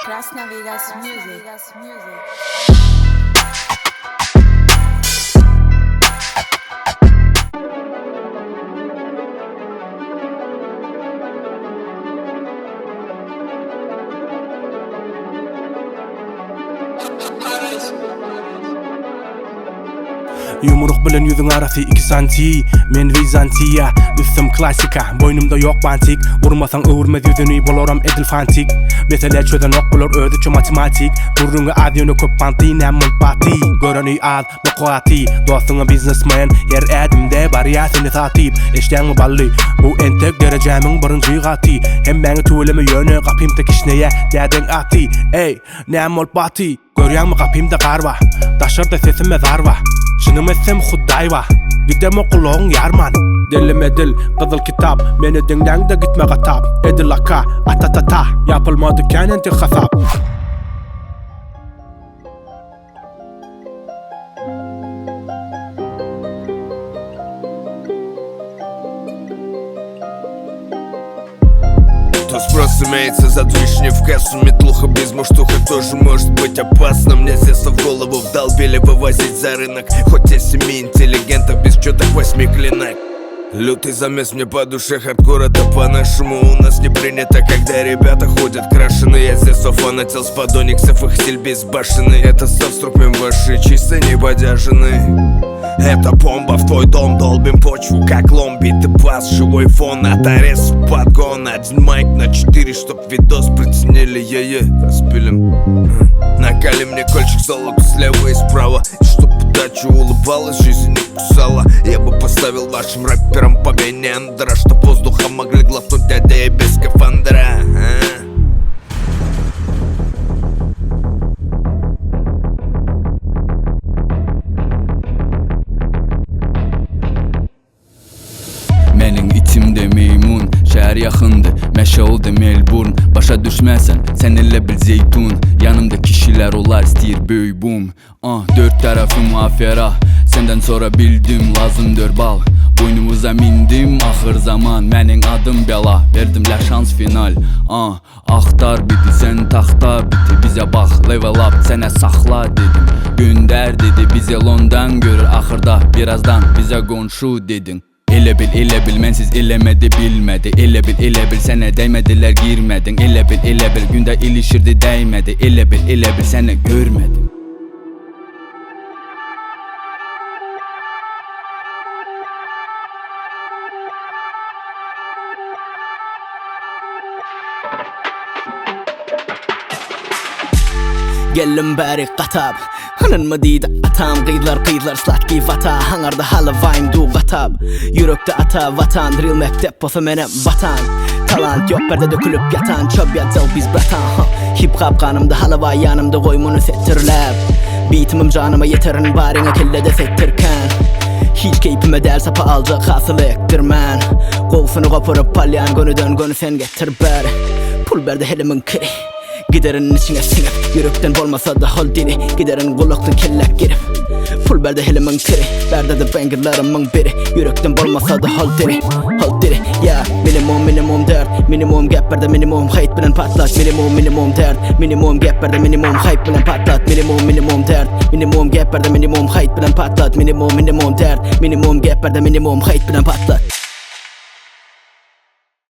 Krasna Vegas Music. Yumruk bilen yüzün arası 2 santi. Men Vizantiya, üstüm klasika. Boynumda yok bantik. Vurmasan öğürmez yüzünü boloram edil fantik. Mesele çözen ok bulur ödüçü matematik. Burrunga adyonu köp panti nemul pati. Görünü al mekuati. Dostuna businessman yer edimde bariyasını tatip. Eşten mi balli bu entek derecemin birinci gati. Hem beni tuğulemi yönü kapimde kişneye deden ati. Ey nemul pati. Görüyen mi kapimde karva. Taşırda sesime zarva. Şınım etsem Xudayva. Gidem okulun yarman. Dilim edil kızıl kitap. Meni dinlen de gitme gatap. Edil aka atatata. Yapılmadı enti hasap. То спрос имеется за движни в кассу. Метлуха без муштуха тоже может быть опасно. Мне с детства в голову вдолбили вывозить за рынок. Хоть я 7 интеллигентов без чёток 8 клинок. Лютый замес мне по душе, хардкор это по-нашему. У нас не принято, когда ребята ходят крашеные. Я с детства фанател с подониксов, их стиль безбашенный. Это совструпим ваши чисто небодяжены. Это бомба в твой дом, долбим почву как ломби. Ты бас, живой фон, от арест подгон. Один майк на 4, чтоб видос приценили. Распилим. Накали мне кольчик золота слева и справа. И чтоб удача улыбалась, жизнь не кусала. Я бы поставил вашим рэперам по Гайнендера, чтоб воздухом могли глотнуть дядя и без скафандра. Menin içimde meymun, şehir yakındı, meşe oldu Melbourne. Başa düşmezsen sen elle bil zeytun. Yanımda kişiler olar istir böy boom. Dört tarafım afera, senden sonra bildim lazımdır bal. Boynumuza mindim ahır zaman, menin adım bela. Verdim la şans final. Axtar biti sen taxta biti. Bize bak level up sene sakla dedim. Gönder dedi bize London görür ahırda. Birazdan bize konşu dedin. Ele bil mensiz elemedi bilmedi. Ele bil sene değmediler girmedin. Ele bil günde ilişirdi değmedi. Ele bil sene görmedim. Gelin bari qatab Hanın mı deydi atam Qıydılar slat giy vata Hangarda halı vayim du qatab Yürekte ata vatan Drill mektep olsa menem vatan Talant yok perde dökülüp yatan Çöp yatsal biz bratan Hip hop kanımda halı vay yanımda Koymunu settirlep Beatimim canıma yeterin Barine kelle de settirken Hiç keyfime del sapa alacak hasılı ektirmen Kolsunu kopurup palyan Gönü sen getir beri Pul berdi helimin kiri Giderin içine sinip Yürekten olmasa da hol diri Giderin kulaktan kellek girip Pul berde helimin kiri Berde de bangirlerimin biri Yürekten olmasa da hol diri Ya minimum dert Minimum gap berde minimum hayt bilen patlat Minimum dert Minimum gap berde minimum hayt bilen patlat Minimum dert Minimum gap berde minimum hayt bilen patlat Minimum dert Minimum gap berde minimum hayt bilen patlat